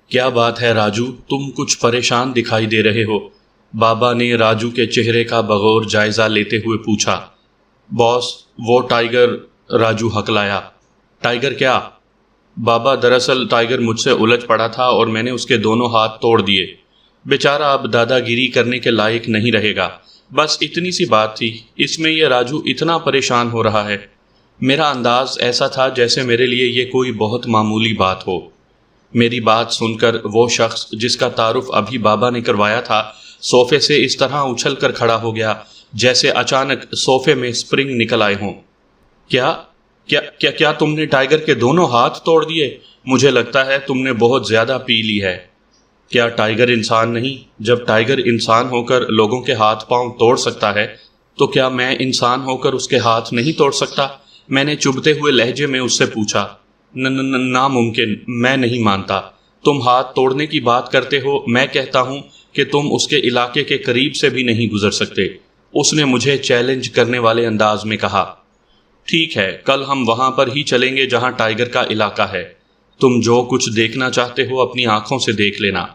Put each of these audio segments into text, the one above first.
کیا بات ہے راجو، تم کچھ پریشان دکھائی دے رہے ہو؟ بابا نے راجو کے چہرے کا بغور جائزہ لیتے ہوئے پوچھا۔ باس، وہ ٹائیگر، راجو ہکلایا۔ ٹائیگر کیا؟ بابا، دراصل ٹائیگر مجھ سے الجھ پڑا تھا اور میں نے اس کے دونوں ہاتھ توڑ دیے۔ بیچارہ اب دادا گیری کرنے کے لائق نہیں رہے گا۔ بس اتنی سی بات تھی، اس میں یہ راجو اتنا پریشان ہو رہا ہے۔ میرا انداز ایسا تھا جیسے میرے لیے یہ کوئی بہت معمولی بات ہو۔ میری بات سن کر وہ شخص جس کا تعارف ابھی بابا نے کروایا تھا صوفے سے اس طرح اچھل کر کھڑا ہو گیا جیسے اچانک صوفے میں سپرنگ نکل آئے ہوں۔ کیا کیا کیا کیا تم نے ٹائیگر کے دونوں ہاتھ توڑ دیے؟ مجھے لگتا ہے تم نے بہت زیادہ پی لی ہے۔ کیا ٹائیگر انسان نہیں؟ جب ٹائیگر انسان ہو کر لوگوں کے ہاتھ پاؤں توڑ سکتا ہے تو کیا میں انسان ہو کر اس کے ہاتھ نہیں توڑ سکتا؟ میں نے چبھتے ہوئے لہجے میں اس سے پوچھا۔ ناممکن، میں نہیں مانتا۔ تم ہاتھ توڑنے کی بات کرتے ہو، میں کہتا ہوں کہ تم اس کے علاقے کے قریب سے بھی نہیں گزر سکتے، اس نے مجھے چیلنج کرنے والے انداز میں کہا۔ ٹھیک ہے، کل ہم وہاں پر ہی چلیں گے جہاں ٹائیگر کا علاقہ ہے۔ تم جو کچھ دیکھنا چاہتے ہو اپنی آنکھوں سے دیکھ لینا۔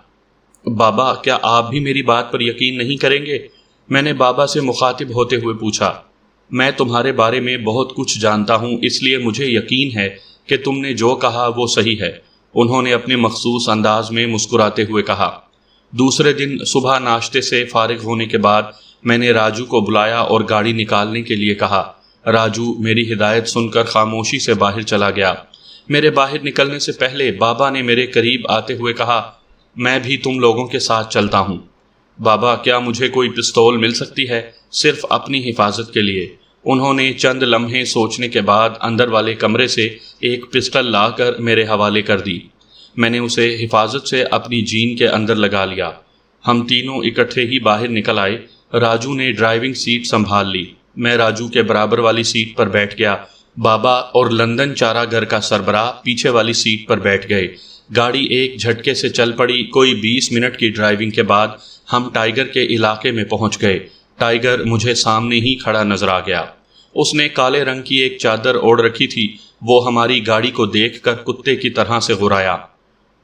بابا، کیا آپ بھی میری بات پر یقین نہیں کریں گے؟ میں نے بابا سے مخاطب ہوتے ہوئے پوچھا۔ میں تمہارے بارے میں بہت کچھ جانتا ہوں، اس لیے مجھے یقین ہے کہ تم نے جو کہا وہ صحیح ہے، انہوں نے اپنے مخصوص انداز میں مسکراتے ہوئے کہا۔ دوسرے دن صبح ناشتے سے فارغ ہونے کے بعد میں نے راجو کو بلایا اور گاڑی نکالنے کے لیے کہا۔ راجو میری ہدایت سن کر خاموشی سے باہر چلا گیا۔ میرے باہر نکلنے سے پہلے بابا نے میرے قریب آتے ہوئے کہا، میں بھی تم لوگوں کے ساتھ چلتا ہوں۔ بابا، کیا مجھے کوئی پستول مل سکتی ہے؟ صرف اپنی حفاظت کے لیے۔ انہوں نے چند لمحے سوچنے کے بعد اندر والے کمرے سے ایک پسٹل لا کر میرے حوالے کر دی۔ میں نے اسے حفاظت سے اپنی جین کے اندر لگا لیا۔ ہم تینوں اکٹھے ہی باہر نکل آئے۔ راجو نے ڈرائیونگ سیٹ سنبھال لی۔ میں راجو کے برابر والی سیٹ پر بیٹھ گیا۔ بابا اور لندن چارہ گھر کا سربراہ پیچھے والی سیٹ پر بیٹھ گئے۔ گاڑی ایک جھٹکے سے چل پڑی۔ کوئی 20 منٹ کی ڈرائیونگ کے بعد ہم ٹائیگر کے علاقے میں پہنچ گئے۔ ٹائیگر مجھے سامنے ہی کھڑا نظر آ گیا۔ اس نے کالے رنگ کی ایک چادر اوڑھ رکھی تھی۔ وہ ہماری گاڑی کو دیکھ کر کتے کی طرح سے غرایا۔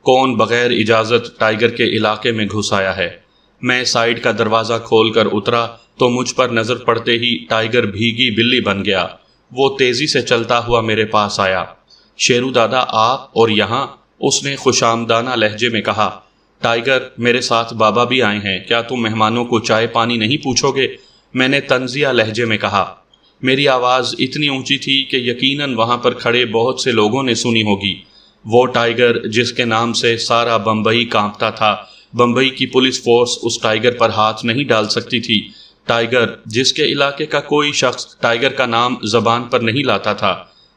کون بغیر اجازت ٹائیگر کے علاقے میں گھس آیا ہے؟ میں سائیڈ کا دروازہ کھول کر اترا تو مجھ پر نظر پڑتے ہی ٹائیگر بھیگی بلی بن گیا۔ وہ تیزی سے چلتا ہوا میرے پاس آیا۔ شیرو دادا، آپ اور یہاں؟ اس نے خوشامدانہ لہجے میں کہا۔ ٹائیگر، میرے ساتھ بابا بھی آئے ہیں، کیا تم مہمانوں کو چائے پانی نہیں پوچھو گے؟ میں نے طنزیہ لہجے میں کہا۔ میری آواز اتنی اونچی تھی کہ یقیناً وہاں پر کھڑے بہت سے لوگوں نے سنی ہوگی۔ وہ ٹائیگر جس کے نام سے سارا بمبئی کانپتا تھا، بمبئی کی پولیس فورس اس ٹائیگر پر ہاتھ نہیں ڈال سکتی تھی۔ ٹائیگر جس کے علاقے کا کوئی شخص ٹائیگر کا نام زبان پر نہیں لاتا تھا،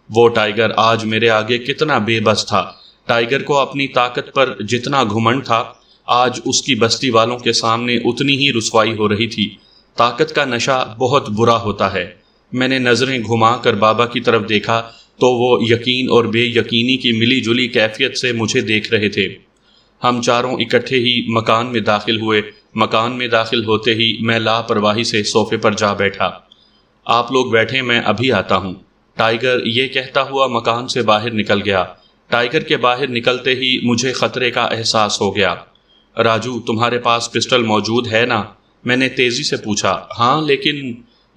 وہ ٹائیگر آج میرے آگے کتنا بے بس تھا۔ ٹائیگر کو اپنی طاقت پر جتنا گھمنڈ تھا، آج اس کی بستی والوں کے سامنے اتنی ہی رسوائی ہو رہی تھی۔ طاقت کا نشہ بہت برا ہوتا ہے۔ میں نے نظریں گھما کر بابا کی طرف دیکھا تو وہ یقین اور بے یقینی کی ملی جلی کیفیت سے مجھے دیکھ رہے تھے۔ ہم چاروں اکٹھے ہی مکان میں داخل ہوئے۔ مکان میں داخل ہوتے ہی میں لاپرواہی سے صوفے پر جا بیٹھا۔ آپ لوگ بیٹھیں، میں ابھی آتا ہوں۔ ٹائیگر یہ کہتا ہوا مکان سے باہر نکل گیا۔ ٹائیگر کے باہر نکلتے ہی مجھے خطرے کا احساس ہو گیا۔ راجو، تمہارے پاس پسٹل موجود ہے نا؟ میں نے تیزی سے پوچھا۔ ہاں،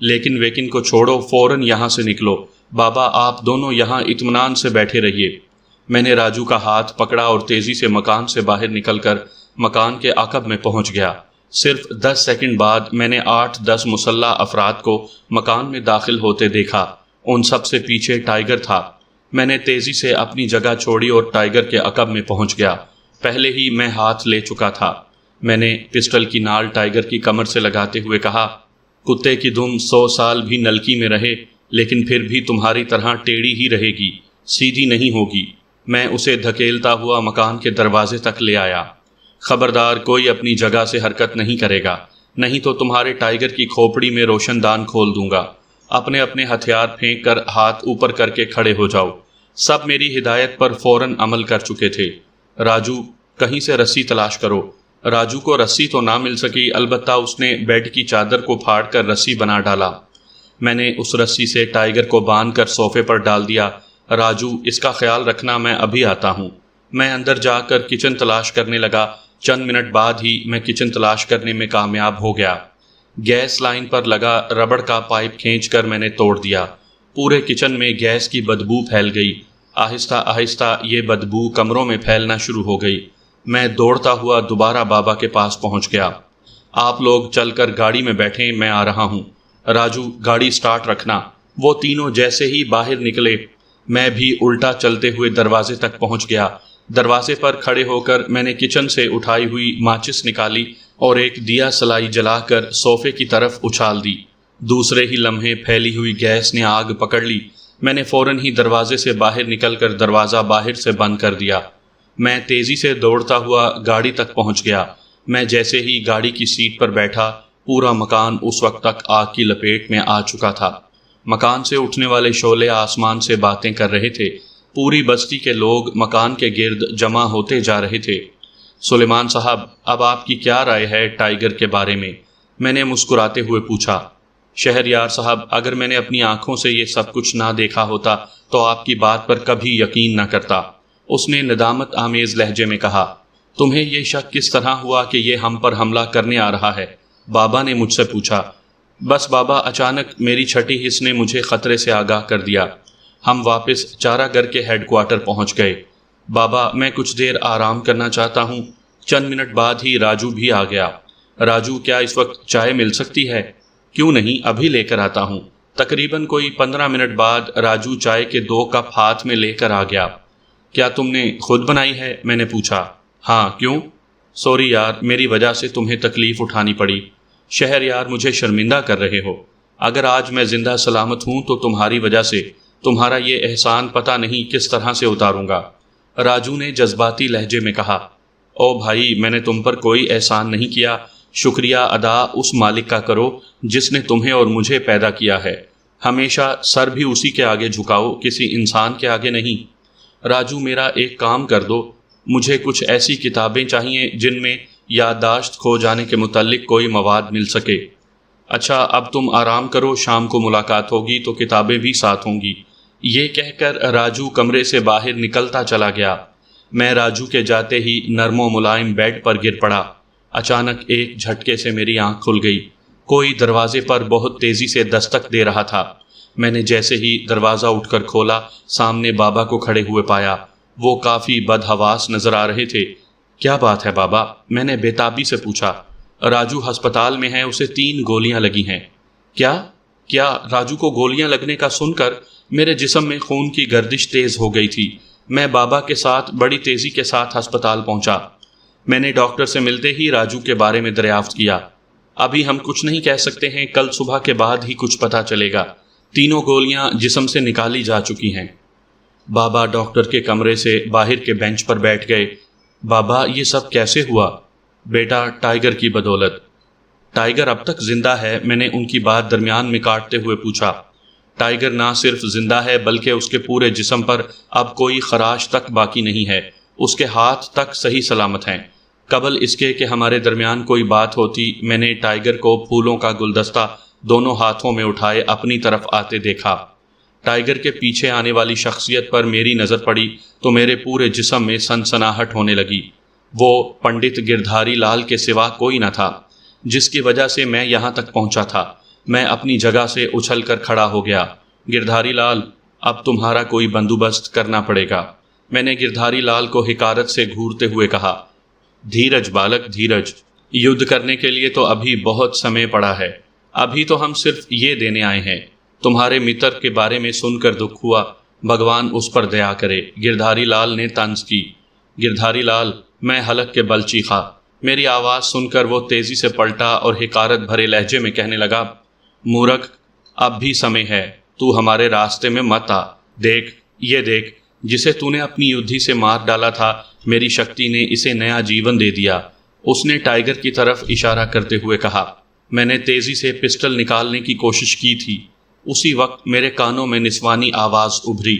لیکن ویکن کو چھوڑو، فوراً یہاں سے نکلو۔ بابا، آپ دونوں یہاں اطمینان سے بیٹھے رہیے۔ میں نے راجو کا ہاتھ پکڑا اور تیزی سے مکان سے باہر نکل کر مکان کے عقب میں پہنچ گیا۔ صرف 10 سیکنڈ بعد میں نے 8-10 مسلح افراد کو مکان میں داخل ہوتے دیکھا۔ ان سب سے پیچھے ٹائیگر تھا۔ میں نے تیزی سے اپنی جگہ چھوڑی اور ٹائیگر کے عقب میں پہنچ گیا۔ پہلے ہی میں ہاتھ لے چکا تھا۔ میں نے پسٹل کی نال ٹائیگر کی کمر سے لگاتے ہوئے کہا، کتے کی دم 100 سال بھی نلکی میں رہے لیکن پھر بھی تمہاری طرح ٹیڑھی ہی رہے گی، سیدھی نہیں ہوگی۔ میں اسے دھکیلتا ہوا مکان کے دروازے تک لے آیا۔ خبردار، کوئی اپنی جگہ سے حرکت نہیں کرے گا، نہیں تو تمہارے ٹائیگر کی کھوپڑی میں روشن دان کھول دوں گا۔ اپنے اپنے ہتھیار پھینک کر ہاتھ اوپر کر کے کھڑے ہو جاؤ۔ سب میری ہدایت پر فوراً عمل کر چکے تھے۔ راجو، کہیں سے رسی تلاش کرو۔ راجو کو رسی تو نہ مل سکی، البتہ اس نے بیڈ کی چادر کو پھاڑ کر رسی بنا ڈالا۔ میں نے اس رسی سے ٹائیگر کو باندھ کر صوفے پر ڈال دیا۔ راجو، اس کا خیال رکھنا، میں ابھی آتا ہوں۔ میں اندر جا کر کچن تلاش کرنے لگا۔ چند منٹ بعد ہی میں کچن تلاش کرنے میں کامیاب ہو گیا۔ گیس لائن پر لگا ربڑ کا پائپ کھینچ کر میں نے توڑ دیا۔ پورے کچن میں گیس کی بدبو پھیل گئی۔ آہستہ آہستہ یہ بدبو کمروں میں پھیلنا شروع ہو گئی۔ میں دوڑتا ہوا دوبارہ بابا کے پاس پہنچ گیا۔ آپ لوگ چل کر گاڑی میں بیٹھیں، میں آ رہا ہوں۔ راجو، گاڑی سٹارٹ رکھنا۔ وہ تینوں جیسے ہی باہر نکلے، میں بھی الٹا چلتے ہوئے دروازے تک پہنچ گیا۔ دروازے پر کھڑے ہو کر میں نے کچن سے اٹھائی ہوئی ماچس نکالی اور ایک دیا سلائی جلا کر صوفے کی طرف اچھال دی۔ دوسرے ہی لمحے پھیلی ہوئی گیس نے آگ پکڑ لی۔ میں نے فوراً ہی دروازے سے باہر نکل کر دروازہ باہر سے بند کر دیا۔ میں تیزی سے دوڑتا ہوا گاڑی تک پہنچ گیا۔ میں جیسے ہی گاڑی کی سیٹ پر بیٹھا، پورا مکان اس وقت تک آگ کی لپیٹ میں آ چکا تھا۔ مکان سے اٹھنے والے شعلے آسمان سے باتیں کر رہے تھے۔ پوری بستی کے لوگ مکان کے گرد جمع ہوتے جا رہے تھے۔ سلیمان صاحب، اب آپ کی کیا رائے ہے ٹائیگر کے بارے میں نے مسکراتے ہوئے پوچھا۔ شہریار صاحب، اگر میں نے اپنی آنکھوں سے یہ سب کچھ نہ دیکھا ہوتا تو آپ کی بات پر کبھی یقین نہ کرتا، اس نے ندامت آمیز لہجے میں کہا۔ تمہیں یہ شک کس طرح ہوا کہ یہ ہم پر حملہ کرنے آ رہا ہے؟ بابا نے مجھ سے پوچھا۔ بس بابا، اچانک میری چھٹی حس نے مجھے خطرے سے آگاہ کر دیا۔ ہم واپس چارہ گر کے ہیڈ کوارٹر پہنچ گئے۔ بابا، میں کچھ دیر آرام کرنا چاہتا ہوں۔ چند منٹ بعد ہی راجو بھی آ گیا۔ راجو، کیا اس وقت چائے مل سکتی ہے؟ کیوں نہیں، ابھی لے کر آتا ہوں۔ تقریباً کوئی 15 منٹ بعد راجو چائے کے 2 کپ ہاتھ میں لے کر آ گیا۔ کیا تم نے خود بنائی ہے؟ میں نے پوچھا۔ ہاں، کیوں؟ سوری یار، میری وجہ سے تمہیں تکلیف اٹھانی پڑی۔ شہر یار، مجھے شرمندہ کر رہے ہو۔ اگر آج میں زندہ سلامت ہوں تو تمہاری وجہ سے تمہارا یہ احسان پتہ نہیں کس طرح سے اتاروں گا، راجو نے جذباتی لہجے میں کہا۔ او بھائی، میں نے تم پر کوئی احسان نہیں کیا۔ شکریہ ادا اس مالک کا کرو جس نے تمہیں اور مجھے پیدا کیا ہے۔ ہمیشہ سر بھی اسی کے آگے جھکاؤ، کسی انسان کے آگے نہیں۔ راجو، میرا ایک کام کر دو، مجھے کچھ ایسی کتابیں چاہیے جن میں یادداشت کھو جانے کے متعلق کوئی مواد مل سکے۔ اچھا، اب تم آرام کرو، شام کو ملاقات ہوگی تو کتابیں بھی ساتھ ہوں گی۔ یہ کہہ کر راجو کمرے سے باہر نکلتا چلا گیا۔ میں راجو کے جاتے ہی نرم و ملائم بیڈ پر گر پڑا۔ اچانک ایک جھٹکے سے میری آنکھ کھل گئی۔ کوئی دروازے پر بہت تیزی سے دستک دے رہا تھا۔ میں نے جیسے ہی دروازہ اٹھ کر کھولا، سامنے بابا کو کھڑے ہوئے پایا۔ وہ کافی بدحواس نظر آ رہے تھے۔ کیا بات ہے بابا؟ میں نے بےتابی سے پوچھا۔ راجو ہسپتال میں ہے، اسے 3 گولیاں لگی ہیں۔ کیا؟ راجو کو گولیاں لگنے کا سن کر میرے جسم میں خون کی گردش تیز ہو گئی تھی۔ میں بابا کے ساتھ بڑی تیزی کے ساتھ ہسپتال پہنچا۔ میں نے ڈاکٹر سے ملتے ہی راجو کے بارے میں دریافت کیا۔ ابھی ہم کچھ نہیں کہہ سکتے ہیں، کل صبح کے بعد ہی کچھ پتہ چلے گا۔ 3 گولیاں جسم سے نکالی جا چکی ہیں۔ بابا ڈاکٹر کے کمرے سے باہر کے بینچ پر بیٹھ گئے۔ بابا، یہ سب کیسے ہوا؟ بیٹا، ٹائیگر کی بدولت۔ ٹائیگر اب تک زندہ ہے؟ میں نے ان کی بات درمیان میں کاٹتے ہوئے پوچھا۔ ٹائیگر نہ صرف زندہ ہے بلکہ اس کے پورے جسم پر اب کوئی خراش تک باقی نہیں ہے۔ اس کے ہاتھ تک صحیح سلامت ہیں۔ قبل اس کے کہ ہمارے درمیان کوئی بات ہوتی، میں نے ٹائیگر کو پھولوں کا گلدستہ دونوں ہاتھوں میں اٹھائے اپنی طرف آتے دیکھا۔ ٹائیگر کے پیچھے آنے والی شخصیت پر میری نظر پڑی تو میرے پورے جسم میں سنسناہٹ ہونے لگی۔ وہ پنڈت گردھاری لال کے سوا کوئی نہ تھا جس کی وجہ سے میں یہاں تک پہنچا تھا۔ میں اپنی جگہ سے اچھل کر کھڑا ہو گیا۔ گردھاری لال، اب تمہارا کوئی بندوبست کرنا پڑے گا، میں نے گردھاری لال کو حقارت سے گھورتے ہوئے کہا۔ دھیرج بالک، دھیرج۔ یدھ کرنے کے لیے تو ابھی بہت سمے پڑا ہے۔ ابھی تو ہم صرف یہ دینے آئے ہیں۔ تمہارے متر کے بارے میں سن کر دکھ ہوا، بھگوان اس پر دیا کرے، گردھاری لال نے طنز کی۔ گردھاری لال، میں حلق کے بل چیخا۔ میری آواز سن کر وہ تیزی سے پلٹا اور حقارت بھرے لہجے میں کہنے لگا، مورخ، اب بھی سمے ہے، تو ہمارے راستے میں مت آ۔ دیکھ، یہ دیکھ، جسے تو نے اپنی یدھی سے مار ڈالا تھا، میری شکتی نے اسے نیا جیون دے دیا، اس نے ٹائیگر کی طرف اشارہ کرتے ہوئے کہا۔ میں نے تیزی سے پسٹل نکالنے کی کوشش کی تھی۔ اسی وقت میرے کانوں میں نسوانی آواز ابھری،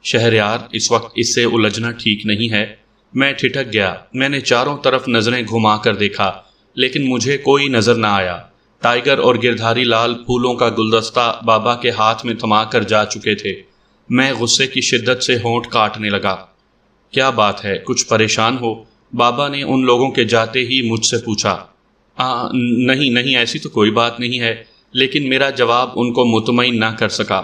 شہریار، اس وقت اس سے الجھنا ٹھیک نہیں ہے۔ میں ٹھٹک گیا۔ میں نے چاروں طرف نظریں گھما کر دیکھا لیکن مجھے کوئی نظر نہ آیا۔ ٹائیگر اور گردھاری لال پھولوں کا گلدستہ بابا کے ہاتھ میں تھما کر جا چکے تھے۔ میں غصے کی شدت سے ہونٹ کاٹنے لگا۔ کیا بات ہے، کچھ پریشان ہو؟ بابا نے ان لوگوں کے جاتے ہی مجھ سے پوچھا۔ نہیں نہیں، ایسی تو کوئی بات نہیں ہے، لیکن میرا جواب ان کو مطمئن نہ کر سکا۔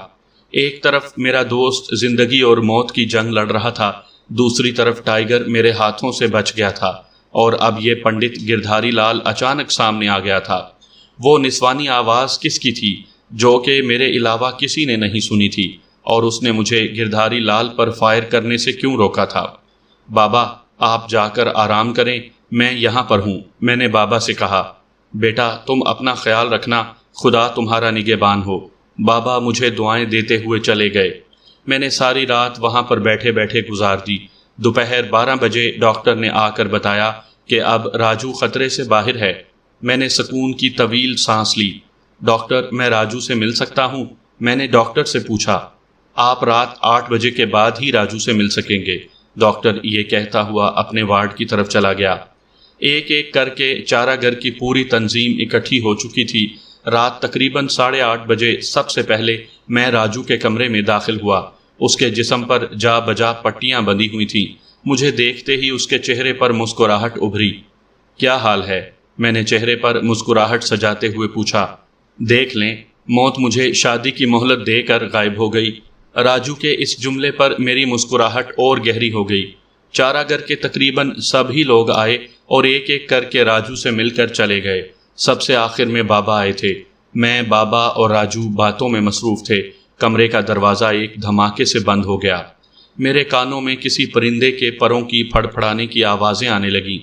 ایک طرف میرا دوست زندگی اور موت کی جنگ لڑ رہا تھا، دوسری طرف ٹائیگر میرے ہاتھوں سے بچ گیا تھا، اور اب یہ پنڈت گردھاری لال اچانک سامنے آ گیا تھا۔ وہ نسوانی آواز کس کی تھی جو کہ میرے علاوہ کسی نے نہیں سنی تھی، اور اس نے مجھے گردھاری لال پر فائر کرنے سے کیوں روکا تھا؟ بابا، آپ جا کر آرام کریں، میں یہاں پر ہوں، میں نے بابا سے کہا۔ بیٹا، تم اپنا خیال رکھنا، خدا تمہارا نگہبان ہو۔ بابا مجھے دعائیں دیتے ہوئے چلے گئے۔ میں نے ساری رات وہاں پر بیٹھے بیٹھے گزار دی۔ دوپہر 12 بجے ڈاکٹر نے آ کر بتایا کہ اب راجو خطرے سے باہر ہے۔ میں نے سکون کی طویل سانس لی۔ ڈاکٹر، میں راجو سے مل سکتا ہوں؟ میں نے ڈاکٹر سے پوچھا۔ آپ رات 8 بجے کے بعد ہی راجو سے مل سکیں گے، ڈاکٹر یہ کہتا ہوا اپنے وارڈ کی طرف چلا گیا۔ ایک ایک کر کے چارہ گھر کی پوری تنظیم اکٹھی ہو چکی تھی۔ رات تقریباً 8:30 بجے سب سے پہلے میں راجو کے کمرے میں داخل ہوا۔ اس کے جسم پر جا بجا پٹیاں بندھی ہوئی تھیں۔ مجھے دیکھتے ہی اس کے چہرے پر مسکراہٹ ابھری۔ کیا حال ہے؟ میں نے چہرے پر مسکراہٹ سجاتے ہوئے پوچھا۔ دیکھ لیں، موت مجھے شادی کی مہلت دے کر غائب ہو گئی۔ راجو کے اس جملے پر میری مسکراہٹ اور گہری ہو گئی۔ چارہ گھر کے تقریباً سبھی لوگ آئے اور ایک ایک کر کے راجو سے مل کر چلے گئے۔ سب سے آخر میں بابا آئے تھے۔ میں، بابا اور راجو باتوں میں مصروف تھے۔ کمرے کا دروازہ ایک دھماکے سے بند ہو گیا۔ میرے کانوں میں کسی پرندے کے پروں کی پھڑ پھڑانے کی آوازیں آنے لگیں۔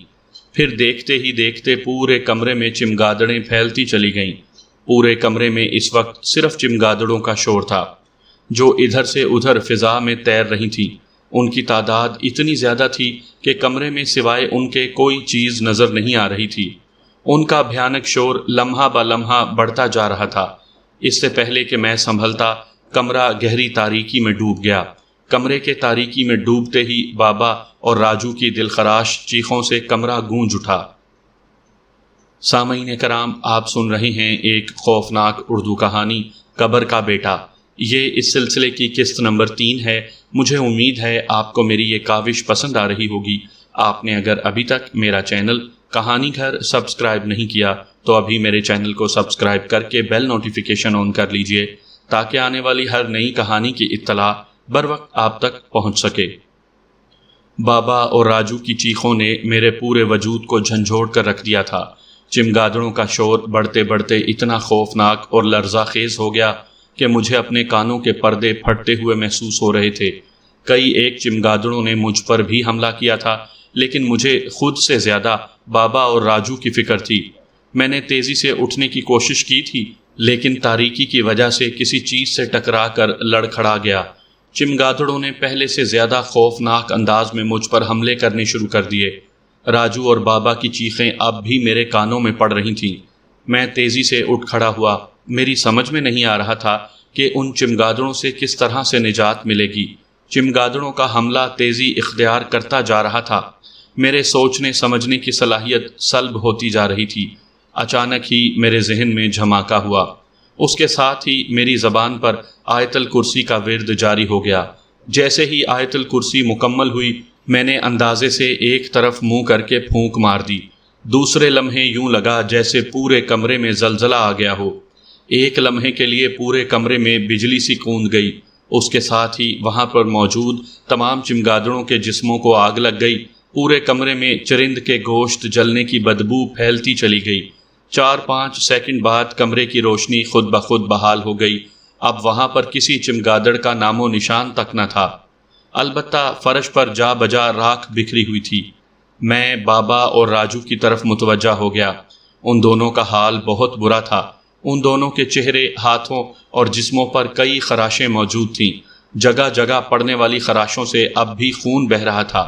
پھر دیکھتے ہی دیکھتے پورے کمرے میں چمگادڑیں پھیلتی چلی گئیں۔ پورے کمرے میں اس وقت صرف چمگادڑوں کا شور تھا، جو ادھر سے ادھر فضا میں تیر رہی تھیں۔ ان کی تعداد اتنی زیادہ تھی کہ کمرے میں سوائے ان کے کوئی چیز نظر نہیں آ رہی تھی۔ ان کا بھیانک شور لمحہ بہ لمحہ بڑھتا جا رہا تھا۔ اس سے پہلے کہ میں سنبھلتا، کمرہ گہری تاریکی میں ڈوب گیا۔ کمرے کے تاریکی میں ڈوبتے ہی بابا اور راجو کی دلخراش چیخوں سے کمرہ گونج اٹھا۔ سامعین کرام، آپ سن رہے ہیں ایک خوفناک اردو کہانی قبر کا بیٹا۔ یہ اس سلسلے کی قسط نمبر 3 ہے۔ مجھے امید ہے آپ کو میری یہ کاوش پسند آ رہی ہوگی۔ آپ نے اگر ابھی تک میرا چینل کہانی گھر سبسکرائب نہیں کیا تو ابھی میرے چینل کو سبسکرائب کر کے بیل نوٹیفیکیشن آن کر لیجئے، تاکہ آنے والی ہر نئی کہانی کی اطلاع بروقت آپ تک پہنچ سکے۔ بابا اور راجو کی چیخوں نے میرے پورے وجود کو جھنجھوڑ کر رکھ دیا تھا۔ چمگادڑوں کا شور بڑھتے بڑھتے اتنا خوفناک اور لرزہ خیز ہو گیا کہ مجھے اپنے کانوں کے پردے پھٹتے ہوئے محسوس ہو رہے تھے۔ کئی ایک چمگادڑوں نے مجھ پر بھی حملہ کیا تھا، لیکن مجھے خود سے زیادہ بابا اور راجو کی فکر تھی۔ میں نے تیزی سے اٹھنے کی کوشش کی تھی، لیکن تاریکی کی وجہ سے کسی چیز سے ٹکرا کر لڑکھڑا گیا۔ چمگادڑوں نے پہلے سے زیادہ خوفناک انداز میں مجھ پر حملے کرنے شروع کر دیے۔ راجو اور بابا کی چیخیں اب بھی میرے کانوں میں پڑ رہی تھیں۔ میں تیزی سے اٹھ کھڑا ہوا۔ میری سمجھ میں نہیں آ رہا تھا کہ ان چمگادڑوں سے کس طرح سے نجات ملے گی۔ چمگادڑوں کا حملہ تیزی اختیار کرتا جا رہا تھا۔ میرے سوچنے سمجھنے کی صلاحیت سلب ہوتی جا رہی تھی۔ اچانک ہی میرے ذہن میں جھماکا ہوا۔ اس کے ساتھ ہی میری زبان پر آیت الکرسی کا ورد جاری ہو گیا۔ جیسے ہی آیت الکرسی مکمل ہوئی، میں نے اندازے سے ایک طرف منہ کر کے پھونک مار دی۔ دوسرے لمحے یوں لگا جیسے پورے کمرے میں زلزلہ آ گیا ہو۔ ایک لمحے کے لیے پورے کمرے میں بجلی سی کوند گئی۔ اس کے ساتھ ہی وہاں پر موجود تمام چمگادڑوں کے جسموں کو آگ لگ گئی۔ پورے کمرے میں چرند کے گوشت جلنے کی بدبو پھیلتی چلی گئی۔ 4-5 سیکنڈ بعد کمرے کی روشنی خود بخود بحال ہو گئی۔ اب وہاں پر کسی چمگادڑ کا نام و نشان تک نہ تھا، البتہ فرش پر جا بجا راکھ بکھری ہوئی تھی۔ میں بابا اور راجو کی طرف متوجہ ہو گیا۔ ان دونوں کا حال بہت برا تھا۔ ان دونوں کے چہرے، ہاتھوں اور جسموں پر کئی خراشیں موجود تھیں۔ جگہ جگہ پڑنے والی خراشوں سے اب بھی خون بہہ رہا تھا۔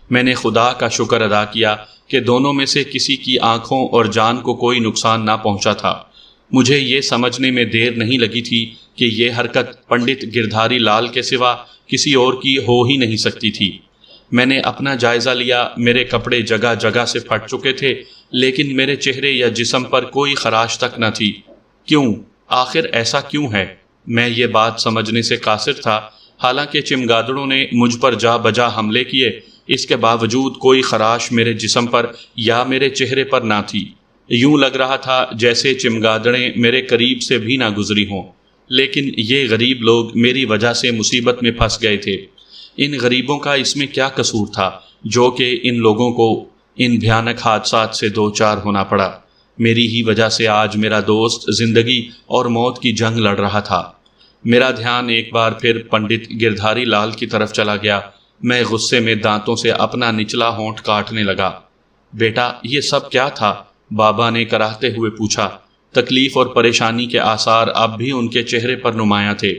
میں نے خدا کا شکر ادا کیا کہ دونوں میں سے کسی کی آنکھوں اور جان کو کوئی نقصان نہ پہنچا تھا۔ مجھے یہ سمجھنے میں دیر نہیں لگی تھی کہ یہ حرکت پنڈت گردھاری لال کے سوا کسی اور کی ہو ہی نہیں سکتی تھی۔ میں نے اپنا جائزہ لیا۔ میرے کپڑے جگہ جگہ سے پھٹ چکے تھے، لیکن میرے چہرے یا جسم پر کوئی خراش تک نہ تھی۔ کیوں؟ آخر ایسا کیوں ہے؟ میں یہ بات سمجھنے سے قاصر تھا۔ حالانکہ چمگادڑوں نے مجھ پر جا بجا حملے کیے، اس کے باوجود کوئی خراش میرے جسم پر یا میرے چہرے پر نہ تھی۔ یوں لگ رہا تھا جیسے چمگادڑیں میرے قریب سے بھی نہ گزری ہوں، لیکن یہ غریب لوگ میری وجہ سے مصیبت میں پھنس گئے تھے۔ ان غریبوں کا اس میں کیا قصور تھا جو کہ ان لوگوں کو ان بھیانک حادثات سے دوچار ہونا پڑا؟ میری ہی وجہ سے آج میرا دوست زندگی اور موت کی جنگ لڑ رہا تھا۔ میرا دھیان ایک بار پھر پنڈت گردھاری لال کی طرف چلا گیا۔ میں غصے میں دانتوں سے اپنا نچلا ہونٹ کاٹنے لگا۔ بیٹا، یہ سب کیا تھا؟ بابا نے کراہتے ہوئے پوچھا۔ تکلیف اور پریشانی کے آثار اب بھی ان کے چہرے پر نمایاں تھے۔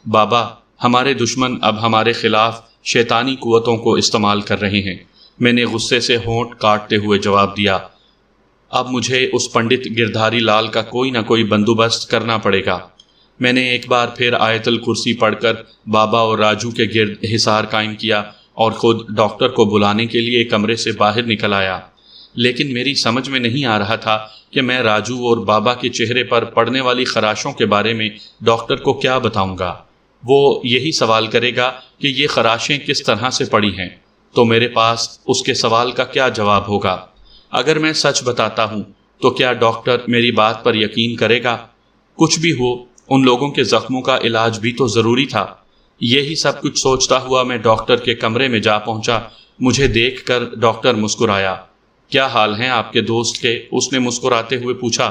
بابا، ہمارے دشمن اب ہمارے خلاف شیطانی قوتوں کو استعمال کر رہے ہیں، میں نے غصے سے ہونٹ کاٹتے ہوئے جواب دیا۔ اب مجھے اس پنڈت گردھاری لال کا کوئی نہ کوئی بندوبست کرنا پڑے گا۔ میں نے ایک بار پھر آیت الکرسی پڑھ کر بابا اور راجو کے گرد حصار قائم کیا اور خود ڈاکٹر کو بلانے کے لیے کمرے سے باہر نکل آیا۔ لیکن میری سمجھ میں نہیں آ رہا تھا کہ میں راجو اور بابا کے چہرے پر پڑنے والی خراشوں کے بارے میں ڈاکٹر کو کیا بتاؤں گا۔ وہ یہی سوال کرے گا کہ یہ خراشیں کس طرح سے پڑی ہیں، تو میرے پاس اس کے سوال کا کیا جواب ہوگا؟ اگر میں سچ بتاتا ہوں تو کیا ڈاکٹر میری بات پر یقین کرے گا؟ کچھ بھی ہو، ان لوگوں کے زخموں کا علاج بھی تو ضروری تھا۔ یہی سب کچھ سوچتا ہوا میں ڈاکٹر کے کمرے میں جا پہنچا۔ مجھے دیکھ کر ڈاکٹر مسکرایا۔ کیا حال ہیں آپ کے دوست کے؟ اس نے مسکراتے ہوئے پوچھا۔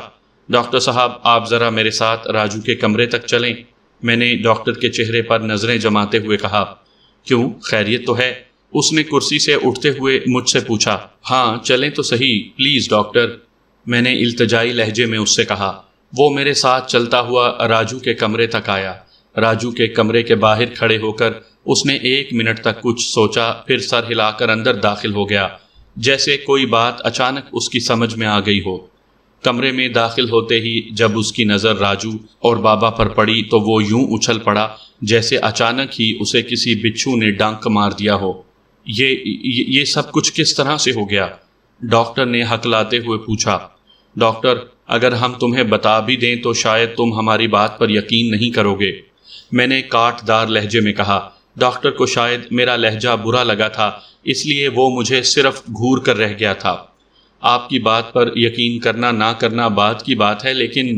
ڈاکٹر صاحب، آپ ذرا میرے ساتھ راجو کے کمرے تک چلیں، میں نے ڈاکٹر کے چہرے پر نظریں جماتے ہوئے کہا۔ کیوں، خیریت تو ہے؟ اس نے کرسی سے اٹھتے ہوئے مجھ سے پوچھا۔ ہاں چلیں تو صحیح، پلیز ڈاکٹر، میں نے التجائی لہجے میں اس سے کہا۔ وہ میرے ساتھ چلتا ہوا راجو کے کمرے تک آیا۔ راجو کے کمرے کے باہر کھڑے ہو کر اس نے 1 منٹ تک کچھ سوچا، پھر سر ہلا کر اندر داخل ہو گیا، جیسے کوئی بات اچانک اس کی سمجھ میں آ گئی ہو۔ کمرے میں داخل ہوتے ہی جب اس کی نظر راجو اور بابا پر پڑی تو وہ یوں اچھل پڑا جیسے اچانک ہی اسے کسی بچھو نے ڈنک مار دیا ہو۔ یہ سب کچھ کس طرح سے ہو گیا؟ ڈاکٹر نے ہکلاتے ہوئے پوچھا۔ ڈاکٹر، اگر ہم تمہیں بتا بھی دیں تو شاید تم ہماری بات پر یقین نہیں کرو گے، میں نے کاٹ دار لہجے میں کہا۔ ڈاکٹر کو شاید میرا لہجہ برا لگا تھا، اس لیے وہ مجھے صرف گھور کر رہ گیا تھا۔ آپ کی بات پر یقین کرنا نہ کرنا بات کی بات ہے، لیکن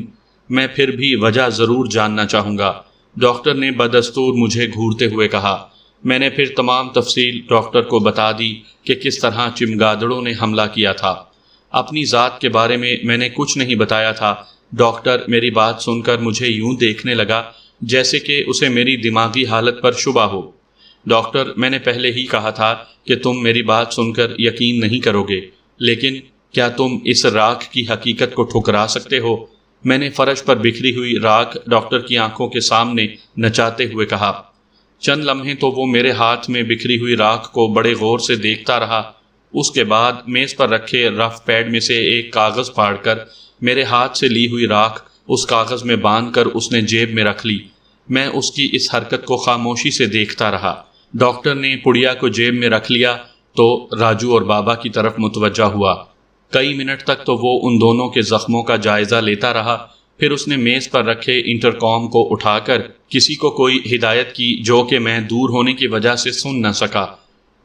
میں پھر بھی وجہ ضرور جاننا چاہوں گا، ڈاکٹر نے بدستور مجھے گھورتے ہوئے کہا۔ میں نے پھر تمام تفصیل ڈاکٹر کو بتا دی کہ کس طرح چمگادڑوں نے حملہ کیا تھا۔ اپنی ذات کے بارے میں نے کچھ نہیں بتایا تھا۔ ڈاکٹر میری بات سن کر مجھے یوں دیکھنے لگا جیسے کہ اسے میری دماغی حالت پر شبہ ہو۔ ڈاکٹر، میں نے پہلے ہی کہا تھا کہ تم میری بات سن کر یقین نہیں کرو گے، لیکن کیا تم اس راکھ کی حقیقت کو ٹھکرا سکتے ہو؟ میں نے فرش پر بکھری ہوئی راکھ ڈاکٹر کی آنکھوں کے سامنے نچاتے ہوئے کہا۔ چند لمحے تو وہ میرے ہاتھ میں بکھری ہوئی راکھ کو بڑے غور سے دیکھتا رہا۔ اس کے بعد میز پر رکھے رف پیڈ میں سے ایک کاغذ پھاڑ کر میرے ہاتھ سے لی ہوئی راکھ اس کاغذ میں باندھ کر اس نے جیب میں رکھ لی۔ میں اس کی اس حرکت کو خاموشی سے دیکھتا رہا۔ ڈاکٹر نے پڑیا کو جیب میں رکھ لیا تو راجو اور بابا کی طرف متوجہ ہوا۔ کئی منٹ تک تو وہ ان دونوں کے زخموں کا جائزہ لیتا رہا، پھر اس نے میز پر رکھے انٹرکام کو اٹھا کر کسی کو کوئی ہدایت کی جو کہ میں دور ہونے کی وجہ سے سن نہ سکا۔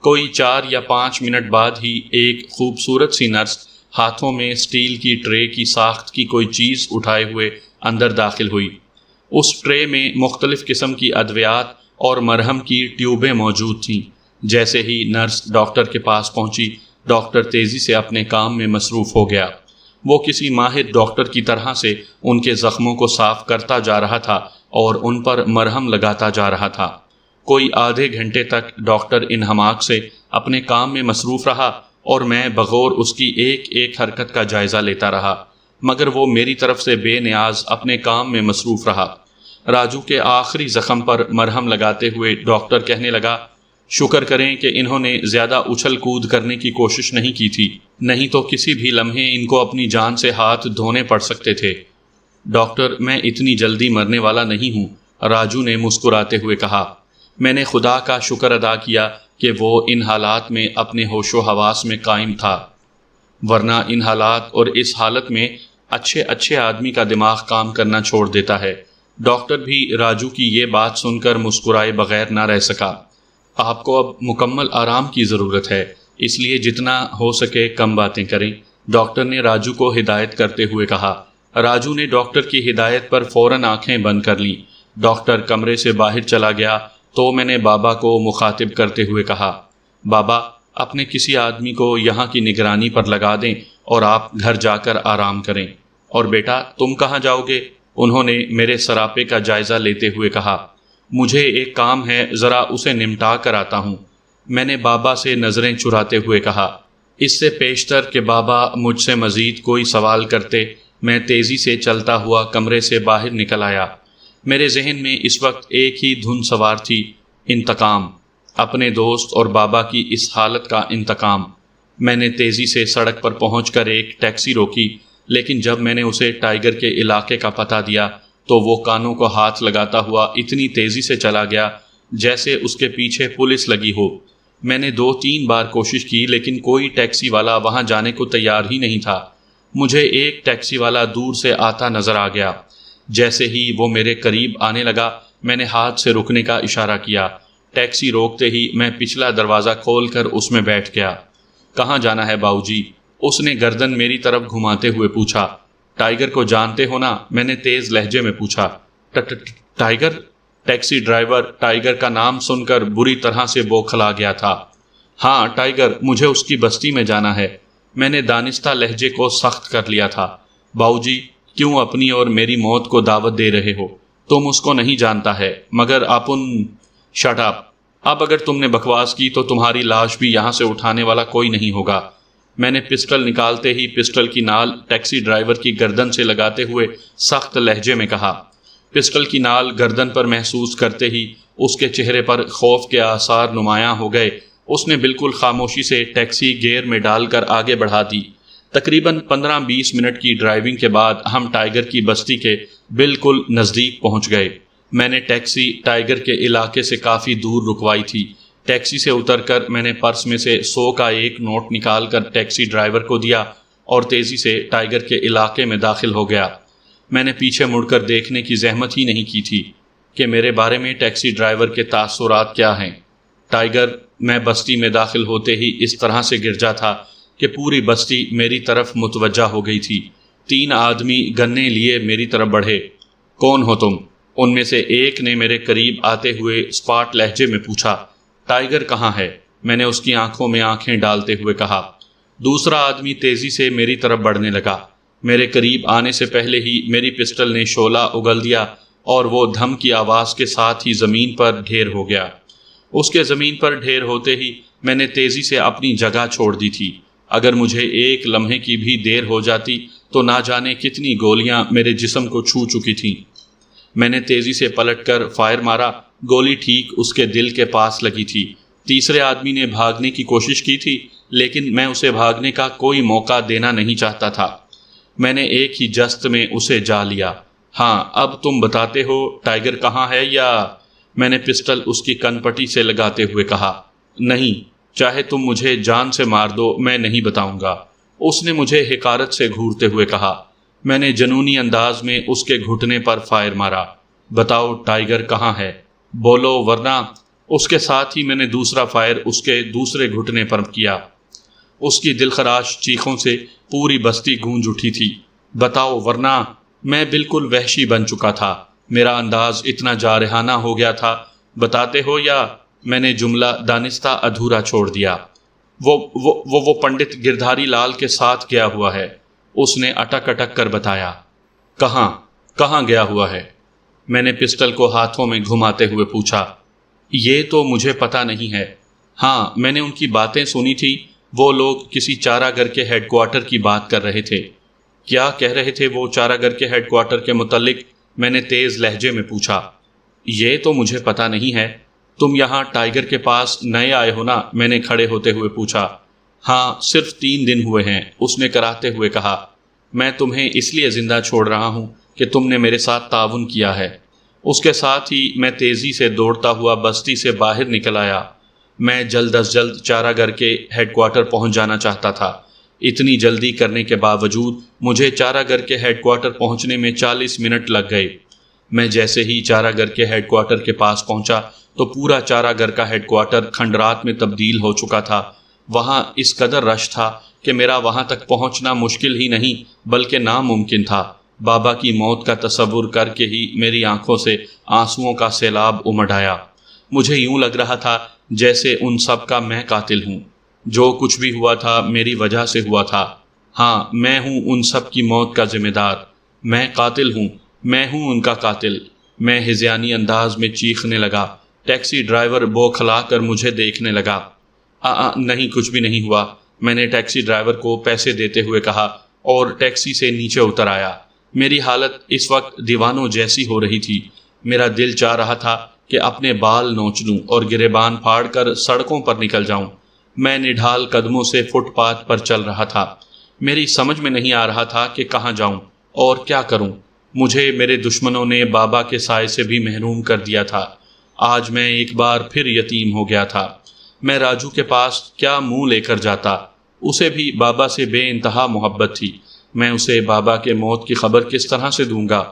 کوئی 4 یا 5 منٹ بعد ہی ایک خوبصورت سی نرس ہاتھوں میں اسٹیل کی ٹرے کی ساخت کی کوئی چیز اٹھائے ہوئے اندر داخل ہوئی۔ اس ٹرے میں مختلف قسم کی ادویات اور مرہم کی ٹیوبیں موجود تھیں۔ جیسے ہی نرس ڈاکٹر کے پاس پہنچی، ڈاکٹر تیزی سے اپنے کام میں مصروف ہو گیا۔ وہ کسی ماہر ڈاکٹر کی طرح سے ان کے زخموں کو صاف کرتا جا رہا تھا اور ان پر مرہم لگاتا جا رہا تھا۔ کوئی آدھے گھنٹے تک ڈاکٹر انہماک سے اپنے کام میں مصروف رہا اور میں بغور اس کی ایک ایک حرکت کا جائزہ لیتا رہا، مگر وہ میری طرف سے بے نیاز اپنے کام میں مصروف رہا۔ راجو کے آخری زخم پر مرہم لگاتے ہوئے ڈاکٹر کہنے لگا، شکر کریں کہ انہوں نے زیادہ اچھل کود کرنے کی کوشش نہیں کی تھی، نہیں تو کسی بھی لمحے ان کو اپنی جان سے ہاتھ دھونے پڑ سکتے تھے۔ ڈاکٹر، میں اتنی جلدی مرنے والا نہیں ہوں، راجو نے مسکراتے ہوئے کہا۔ میں نے خدا کا شکر ادا کیا کہ وہ ان حالات میں اپنے ہوش و حواس میں قائم تھا، ورنہ ان حالات اور اس حالت میں اچھے آدمی کا دماغ کام کرنا چھوڑ دیتا ہے۔ ڈاکٹر بھی راجو کی یہ بات سن کر مسکرائے بغیر نہ رہ سکا۔ آپ کو اب مکمل آرام کی ضرورت ہے، اس لیے جتنا ہو سکے کم باتیں کریں، ڈاکٹر نے راجو کو ہدایت کرتے ہوئے کہا۔ راجو نے ڈاکٹر کی ہدایت پر فوراً آنکھیں بند کر لیں۔ ڈاکٹر کمرے سے باہر چلا گیا تو میں نے بابا کو مخاطب کرتے ہوئے کہا، بابا اپنے کسی آدمی کو یہاں کی نگرانی پر لگا دیں اور آپ گھر جا کر آرام کریں۔ اور بیٹا تم کہاں جاؤ گے؟ انہوں نے میرے سراپے کا جائزہ لیتے ہوئے کہا۔ مجھے ایک کام ہے، ذرا اسے نمٹا کر آتا ہوں، میں نے بابا سے نظریں چراتے ہوئے کہا۔ اس سے پیشتر کہ بابا مجھ سے مزید کوئی سوال کرتے، میں تیزی سے چلتا ہوا کمرے سے باہر نکل آیا۔ میرے ذہن میں اس وقت ایک ہی دھن سوار تھی، انتقام، اپنے دوست اور بابا کی اس حالت کا انتقام۔ میں نے تیزی سے سڑک پر پہنچ کر ایک ٹیکسی روکی، لیکن جب میں نے اسے ٹائیگر کے علاقے کا پتہ دیا تو وہ کانوں کو ہاتھ لگاتا ہوا اتنی تیزی سے چلا گیا جیسے اس کے پیچھے پولیس لگی ہو۔ میں نے 2-3 بار کوشش کی لیکن کوئی ٹیکسی والا وہاں جانے کو تیار ہی نہیں تھا۔ مجھے ایک ٹیکسی والا دور سے آتا نظر آ گیا۔ جیسے ہی وہ میرے قریب آنے لگا میں نے ہاتھ سے رکنے کا اشارہ کیا۔ ٹیکسی روکتے ہی میں پچھلا دروازہ کھول کر اس میں بیٹھ گیا۔ کہاں جانا ہے باؤ جی؟ اس نے گردن میری طرف گھماتے ہوئے پوچھا۔ ٹائیگر کو جانتے ہو نا؟ میں نے تیز لہجے میں پوچھا۔ ٹائیگر؟ ٹیکسی ڈرائیور ٹائیگر کا نام سن کر بری طرح سے بوکھلا گیا تھا۔ ہاں ٹائیگر، مجھے اس کی بستی میں جانا ہے۔ میں نے دانستہ لہجے کو سخت کر لیا تھا۔ باؤ جی کیوں اپنی اور میری موت کو دعوت دے رہے ہو؟ تم اس کو نہیں جانتا ہے مگر شٹ اپ۔ اب اگر تم نے بکواس کی تو تمہاری لاش بھی یہاں سے اٹھانے والا کوئی نہیں ہوگا۔ میں نے پسٹل نکالتے ہی پسٹل کی نال ٹیکسی ڈرائیور کی گردن سے لگاتے ہوئے سخت لہجے میں کہا۔ پسٹل کی نال گردن پر محسوس کرتے ہی اس کے چہرے پر خوف کے آثار نمایاں ہو گئے۔ اس نے بالکل خاموشی سے ٹیکسی گیئر میں ڈال کر آگے بڑھا دی۔ تقریباً 15-20 منٹ کی ڈرائیونگ کے بعد ہم ٹائیگر کی بستی کے بالکل نزدیک پہنچ گئے۔ میں نے ٹیکسی ٹائیگر کے علاقے سے کافی دور رکوائی تھی۔ ٹیکسی سے اتر کر میں نے پرس میں سے 100 کا ایک نوٹ نکال کر ٹیکسی ڈرائیور کو دیا اور تیزی سے ٹائیگر کے علاقے میں داخل ہو گیا۔ میں نے پیچھے مڑ کر دیکھنے کی زحمت ہی نہیں کی تھی کہ میرے بارے میں ٹیکسی ڈرائیور کے تاثرات کیا ہیں۔ ٹائیگر میں بستی میں داخل ہوتے ہی اس طرح سے گرجا تھا کہ پوری بستی میری طرف متوجہ ہو گئی تھی۔ 3 آدمی گنے لیے میری طرف بڑھے۔ کون ہو تم؟ ان میں سے ایک نے میرے قریب آتے ہوئے اسپاٹ لہجے میں پوچھا۔ ٹائیگر کہاں ہے؟ میں نے اس کی آنکھوں میں آنکھیں ڈالتے ہوئے کہا۔ دوسرا آدمی تیزی سے میری طرف بڑھنے لگا۔ میرے قریب آنے سے پہلے ہی میری پسٹل نے شعلہ اگل دیا اور وہ دھم کی آواز کے ساتھ ہی زمین پر ڈھیر ہو گیا۔ اس کے زمین پر ڈھیر ہوتے ہی میں نے تیزی سے اپنی جگہ چھوڑ دی تھی۔ اگر مجھے ایک لمحے کی بھی دیر ہو جاتی تو نہ جانے کتنی گولیاں میرے جسم کو چھو چکی تھیں۔ میں نے تیزی سے پلٹ کر فائر مارا، گولی ٹھیک اس کے دل کے پاس لگی تھی۔ تیسرے آدمی نے بھاگنے کی کوشش کی تھی لیکن میں اسے بھاگنے کا کوئی موقع دینا نہیں چاہتا تھا۔ میں نے ایک ہی جست میں اسے جا لیا۔ ہاں اب تم بتاتے ہو ٹائیگر کہاں ہے یا؟ میں نے پسٹل اس کی کن پٹی سے لگاتے ہوئے کہا۔ نہیں، چاہے تم مجھے جان سے مار دو میں نہیں بتاؤں گا، اس نے مجھے حقارت سے گھورتے ہوئے کہا۔ میں نے جنونی انداز میں اس کے گھٹنے پر فائر مارا۔ بتاؤ ٹائیگر کہاں ہے؟ بولو ورنہ۔ اس کے ساتھ ہی میں نے دوسرا فائر اس کے دوسرے گھٹنے پر کیا۔ اس کی دلخراش چیخوں سے پوری بستی گونج اٹھی تھی۔ بتاؤ ورنہ۔ میں بالکل وحشی بن چکا تھا، میرا انداز اتنا جارحانہ ہو گیا تھا۔ بتاتے ہو یا؟ میں نے جملہ دانستہ ادھورا چھوڑ دیا۔ وہ پنڈت گردھاری لال کے ساتھ گیا ہوا ہے، اس نے اٹک اٹک کر بتایا۔ کہاں گیا ہوا ہے؟ میں نے پسٹل کو ہاتھوں میں گھماتے ہوئے پوچھا۔ یہ تو مجھے پتہ نہیں ہے۔ ہاں میں نے ان کی باتیں سنی تھی، وہ لوگ کسی چارہ گھر کے ہیڈ کوارٹر کی بات کر رہے تھے۔ کیا کہہ رہے تھے وہ چارہ گھر کے ہیڈ کوارٹر کے متعلق؟ میں نے تیز لہجے میں پوچھا۔ یہ تو مجھے پتہ نہیں ہے۔ تم یہاں ٹائیگر کے پاس نئے آئے ہو نا؟ میں نے کھڑے ہوتے ہوئے پوچھا۔ ہاں صرف 3 دن ہوئے ہیں، اس نے کراتے ہوئے کہا۔ میں تمہیں اس لیے زندہ چھوڑ رہا ہوں کہ تم نے میرے ساتھ تعاون کیا ہے۔ اس کے ساتھ ہی میں تیزی سے دوڑتا ہوا بستی سے باہر نکل آیا۔ میں جلد از جلد چارہ گھر کے ہیڈ کوارٹر پہنچ جانا چاہتا تھا۔ اتنی جلدی کرنے کے باوجود مجھے چارہ گھر کے ہیڈ کوارٹر پہنچنے میں 40 منٹ لگ گئے۔ میں جیسے ہی چارہ گر کے ہیڈ کوارٹر کے پاس پہنچا تو پورا چارہ گر کا ہیڈ کوارٹر کھنڈرات میں تبدیل ہو چکا تھا۔ وہاں اس قدر رش تھا کہ میرا وہاں تک پہنچنا مشکل ہی نہیں بلکہ ناممکن تھا۔ بابا کی موت کا تصور کر کے ہی میری آنکھوں سے آنسوؤں کا سیلاب امڈ آیا۔ مجھے یوں لگ رہا تھا جیسے ان سب کا میں قاتل ہوں۔ جو کچھ بھی ہوا تھا میری وجہ سے ہوا تھا۔ ہاں، میں ہوں ان سب کی موت کا ذمہ دار۔ میں قاتل ہوں، میں ہوں ان کا قاتل۔ میں ہذیانی انداز میں چیخنے لگا۔ ٹیکسی ڈرائیور بوکھلا کر مجھے دیکھنے لگا۔ نہیں، کچھ بھی نہیں ہوا، میں نے ٹیکسی ڈرائیور کو پیسے دیتے ہوئے کہا اور ٹیکسی سے نیچے اتر آیا۔ میری حالت اس وقت دیوانوں جیسی ہو رہی تھی۔ میرا دل چاہ رہا تھا کہ اپنے بال نوچ لوں اور گریبان پھاڑ کر سڑکوں پر نکل جاؤں۔ میں نڈھال قدموں سے فٹ پاتھ پر چل رہا تھا۔ میری سمجھ میں نہیں آ رہا تھا کہ کہاں جاؤں اور کیا کروں۔ مجھے میرے دشمنوں نے بابا کے سائے سے بھی محروم کر دیا تھا۔ آج میں ایک بار پھر یتیم ہو گیا تھا۔ میں راجو کے پاس کیا منہ لے کر جاتا؟ اسے بھی بابا سے بے انتہا محبت تھی۔ میں اسے بابا کے موت کی خبر کس طرح سے دوں گا؟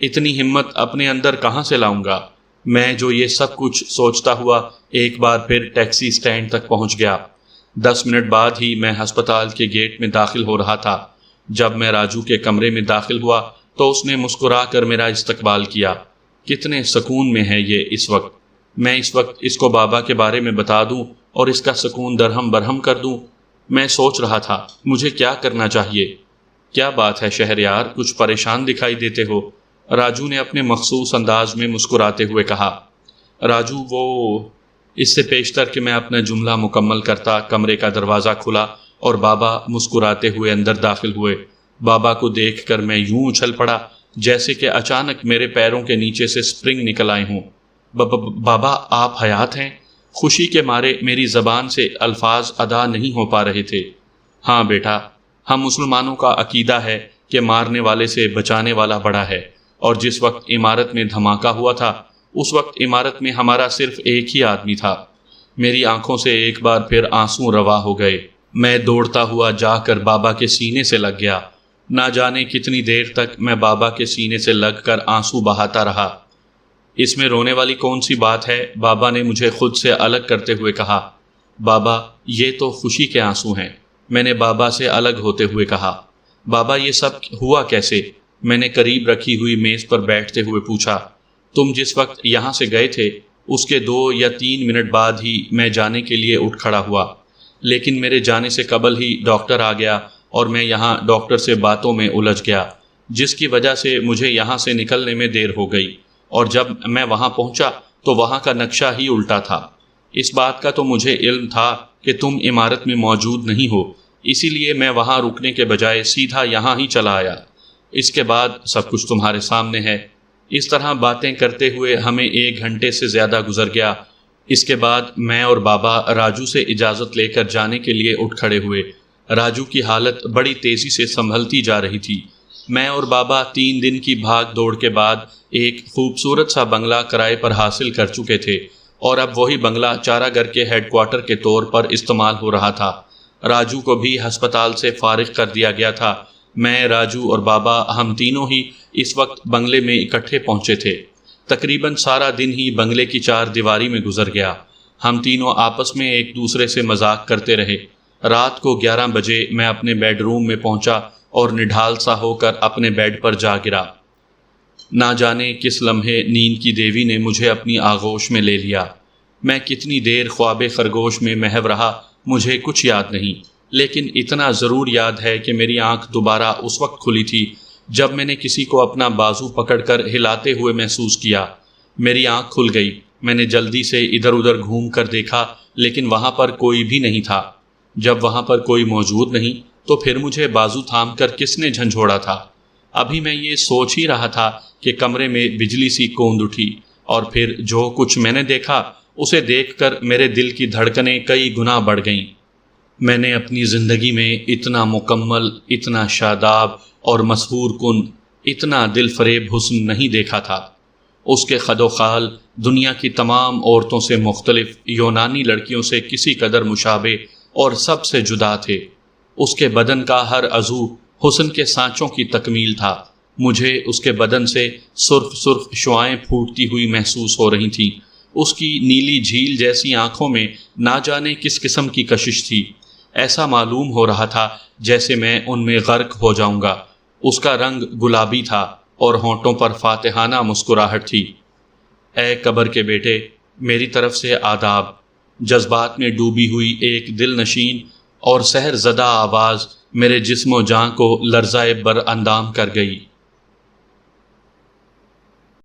اتنی ہمت اپنے اندر کہاں سے لاؤں گا؟ میں جو یہ سب کچھ سوچتا ہوا ایک بار پھر ٹیکسی سٹینڈ تک پہنچ گیا۔ 10 منٹ بعد ہی میں ہسپتال کے گیٹ میں داخل ہو رہا تھا۔ جب میں راجو کے کمرے میں داخل ہوا تو اس نے مسکرا کر میرا استقبال کیا۔ کتنے سکون میں ہے یہ اس وقت۔ میں اس وقت اس کو بابا کے بارے میں بتا دوں اور اس کا سکون درہم برہم کر دوں۔ میں سوچ رہا تھا مجھے کیا کرنا چاہیے۔ کیا بات ہے شہریار، کچھ پریشان دکھائی دیتے ہو؟ راجو نے اپنے مخصوص انداز میں مسکراتے ہوئے کہا۔ راجو، وہ… اس سے پیشتر کہ میں اپنا جملہ مکمل کرتا کمرے کا دروازہ کھلا اور بابا مسکراتے ہوئے اندر داخل ہوئے۔ بابا کو دیکھ کر میں یوں اچھل پڑا جیسے کہ اچانک میرے پیروں کے نیچے سے سپرنگ نکل آئے ہوں۔ بابا، آپ حیات ہیں؟ خوشی کے مارے میری زبان سے الفاظ ادا نہیں ہو پا رہے تھے۔ ہاں بیٹا، ہم مسلمانوں کا عقیدہ ہے کہ مارنے والے سے بچانے والا بڑا ہے، اور جس وقت عمارت میں دھماکہ ہوا تھا اس وقت عمارت میں ہمارا صرف ایک ہی آدمی تھا۔ میری آنکھوں سے ایک بار پھر آنسو روا ہو گئے۔ میں دوڑتا ہوا جا کر بابا کے سینے سے لگ گیا۔ نہ جانے کتنی دیر تک میں بابا کے سینے سے لگ کر آنسو بہاتا رہا۔ اس میں رونے والی کون سی بات ہے؟ بابا نے مجھے خود سے الگ کرتے ہوئے کہا۔ بابا، یہ تو خوشی کے آنسو ہیں، میں نے بابا سے الگ ہوتے ہوئے کہا۔ بابا، یہ سب ہوا کیسے؟ میں نے قریب رکھی ہوئی میز پر بیٹھتے ہوئے پوچھا۔ تم جس وقت یہاں سے گئے تھے اس کے 2 یا 3 منٹ بعد ہی میں جانے کے لیے اٹھ کھڑا ہوا، لیکن میرے جانے سے قبل ہی ڈاکٹر آ گیا اور میں یہاں ڈاکٹر سے باتوں میں الجھ گیا، جس کی وجہ سے مجھے یہاں سے نکلنے میں دیر ہو گئی، اور جب میں وہاں پہنچا تو وہاں کا نقشہ ہی الٹا تھا۔ اس بات کا تو مجھے علم تھا کہ تم عمارت میں موجود نہیں ہو، اسی لیے میں وہاں رکنے کے بجائے سیدھا یہاں ہی چلا آیا۔ اس کے بعد سب کچھ تمہارے سامنے ہے۔ اس طرح باتیں کرتے ہوئے ہمیں 1 گھنٹے سے زیادہ گزر گیا۔ اس کے بعد میں اور بابا راجو سے اجازت لے کر جانے کے لیے اٹھ کھڑے ہوئے۔ راجو کی حالت بڑی تیزی سے سنبھلتی جا رہی تھی۔ میں اور بابا 3 دن کی بھاگ دوڑ کے بعد ایک خوبصورت سا بنگلہ کرائے پر حاصل کر چکے تھے، اور اب وہی بنگلہ چارہ گر کے ہیڈ کوارٹر کے طور پر استعمال ہو رہا تھا۔ راجو کو بھی ہسپتال سے فارغ کر دیا گیا تھا۔ میں، راجو اور بابا ہم تینوں ہی اس وقت بنگلے میں اکٹھے پہنچے تھے۔ تقریباً سارا دن ہی بنگلے کی 4 دیواری میں گزر گیا۔ ہم تینوں آپس میں ایک دوسرے سے مذاق کرتے رہے۔ رات کو 11 بجے میں اپنے بیڈ روم میں پہنچا اور نڈھال سا ہو کر اپنے بیڈ پر جا گرا۔ نہ جانے کس لمحے نیند کی دیوی نے مجھے اپنی آغوش میں لے لیا۔ میں کتنی دیر خواب خرگوش میں محو رہا مجھے کچھ یاد نہیں، لیکن اتنا ضرور یاد ہے کہ میری آنکھ دوبارہ اس وقت کھلی تھی جب میں نے کسی کو اپنا بازو پکڑ کر ہلاتے ہوئے محسوس کیا۔ میری آنکھ کھل گئی۔ میں نے جلدی سے ادھر ادھر گھوم کر دیکھا، لیکن وہاں پر کوئی بھی نہیں تھا۔ جب وہاں پر کوئی موجود نہیں تو پھر مجھے بازو تھام کر کس نے جھنجھوڑا تھا؟ ابھی میں یہ سوچ ہی رہا تھا کہ کمرے میں بجلی سی کوند اٹھی، اور پھر جو کچھ میں نے دیکھا اسے دیکھ کر میرے دل کی دھڑکنیں کئی گنا بڑھ گئیں۔ میں نے اپنی زندگی میں اتنا مکمل، اتنا شاداب اور مسحور کن، اتنا دل فریب حسن نہیں دیکھا تھا۔ اس کے خد و خال دنیا کی تمام عورتوں سے مختلف، یونانی لڑکیوں سے کسی قدر مشابہ اور سب سے جدا تھے۔ اس کے بدن کا ہر عضو حسن کے سانچوں کی تکمیل تھا۔ مجھے اس کے بدن سے سرخ سرخ شعائیں پھوٹتی ہوئی محسوس ہو رہی تھیں۔ اس کی نیلی جھیل جیسی آنکھوں میں نہ جانے کس قسم کی کشش تھی۔ ایسا معلوم ہو رہا تھا جیسے میں ان میں غرق ہو جاؤں گا۔ اس کا رنگ گلابی تھا اور ہونٹوں پر فاتحانہ مسکراہٹ تھی۔ اے قبر کے بیٹے، میری طرف سے آداب۔ جذبات میں ڈوبی ہوئی ایک دل نشین اور سحر زدہ آواز میرے جسم و جاں کو لرزائے بر اندام کر گئی۔